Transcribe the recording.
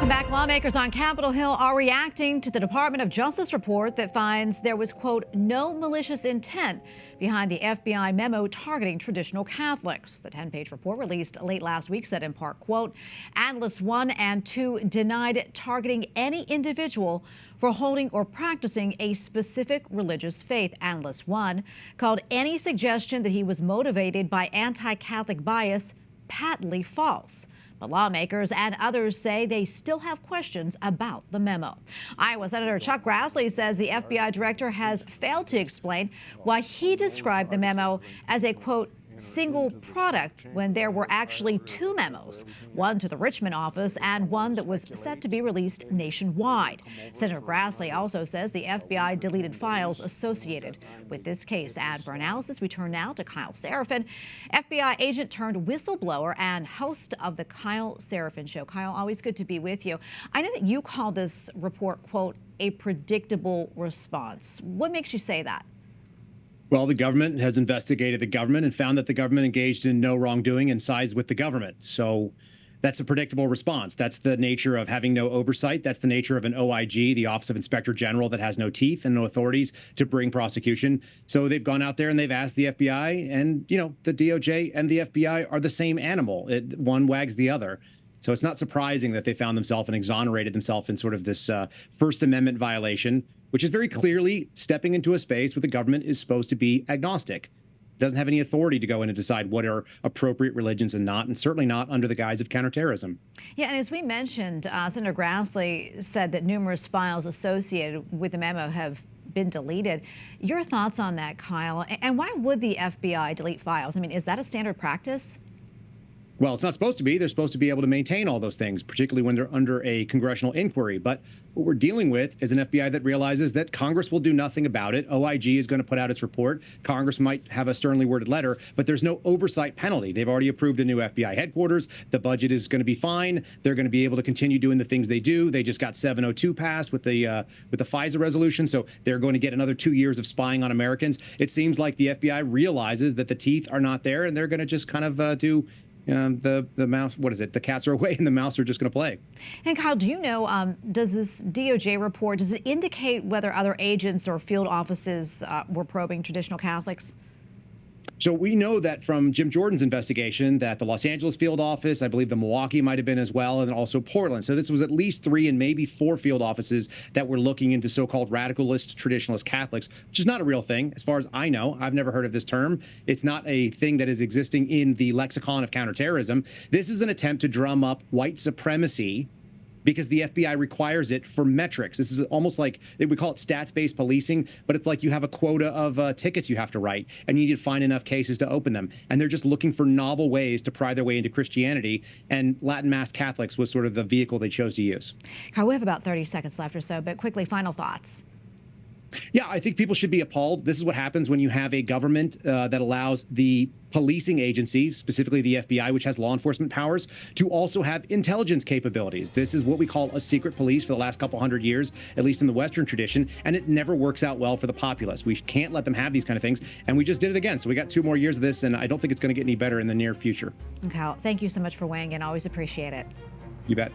Welcome back. Lawmakers on Capitol Hill are reacting to the Department of Justice report that finds there was, quote, no malicious intent behind the FBI memo targeting traditional Catholics. The 10-page report released late last week said in part, quote, Analysts 1 and 2 denied targeting any individual for holding or practicing a specific religious faith. Analyst 1 called any suggestion that he was motivated by anti-Catholic bias patently false. But lawmakers and others say they still have questions about the memo. Iowa Senator Chuck Grassley says the FBI director has failed to explain why he described the memo as a, quote, single product when there were actually two memos, one to the Richmond office and one that was set to be released nationwide. Senator Grassley also says the FBI deleted files associated with this case. And for analysis, we turn now to Kyle Seraphin, FBI agent turned whistleblower and host of the Kyle Seraphin Show. Kyle, always good to be with you. I know that you call this report, quote, a predictable response. What makes you say that? Well, the government has investigated the government and found that the government engaged in no wrongdoing and sides with the government. So that's a predictable response. That's the nature of having no oversight. That's the nature of an OIG, the Office of Inspector General, that has no teeth and no authorities to bring prosecution. So they've gone out there and they've asked the FBI, and, you know, the DOJ and the FBI are the same animal. One wags the other. So it's not surprising that they found themselves and exonerated themselves in sort of this First Amendment violation, which is very clearly stepping into a space where the government is supposed to be agnostic. It doesn't have any authority to go in and decide what are appropriate religions and not, and certainly not under the guise of counterterrorism. Yeah, and as we mentioned, Senator Grassley said that numerous files associated with the memo have been deleted. Your thoughts on that, Kyle? And why would the FBI delete files? I mean, is that a standard practice? Well, it's not supposed to be. They're supposed to be able to maintain all those things, particularly when they're under a congressional inquiry. But what we're dealing with is an FBI that realizes that Congress will do nothing about it. OIG is going to put out its report. Congress might have a sternly worded letter, but there's no oversight penalty. They've already approved a new FBI headquarters. The budget is going to be fine. They're going to be able to continue doing the things they do. They just got 702 passed with the FISA resolution, so they're going to get another 2 years of spying on Americans. It seems like the FBI realizes that the teeth are not there, and they're going to just kind of do the mouse, what is it? The cats are away and the mouse are just going to play. And Kyle, do you know, does this DOJ report, does it indicate whether other agents or field offices were probing traditional Catholics? So we know that from Jim Jordan's investigation that the Los Angeles field office, I believe the Milwaukee might have been as well, and also Portland. So this was at least 3 and maybe 4 field offices that were looking into so-called radicalist traditionalist Catholics, which is not a real thing. As far as I know, I've never heard of this term. It's not a thing that is existing in the lexicon of counterterrorism. This is an attempt to drum up white supremacy because the FBI requires it for metrics. This is almost like, we call it stats-based policing, but it's like you have a quota of tickets you have to write, and you need to find enough cases to open them. And they're just looking for novel ways to pry their way into Christianity, and Latin Mass Catholics was sort of the vehicle they chose to use. Kyle, we have about 30 seconds left or so, but quickly, final thoughts. Yeah, I think people should be appalled. This is what happens when you have a government that allows the policing agency, specifically the FBI, which has law enforcement powers, to also have intelligence capabilities. This is what we call a secret police for the last couple hundred years, at least in the Western tradition, and it never works out well for the populace. We can't let them have these kind of things, and we just did it again. So we got 2 more years of this, and I don't think it's going to get any better in the near future. Kyle, thank you so much for weighing in. Always appreciate it. You bet.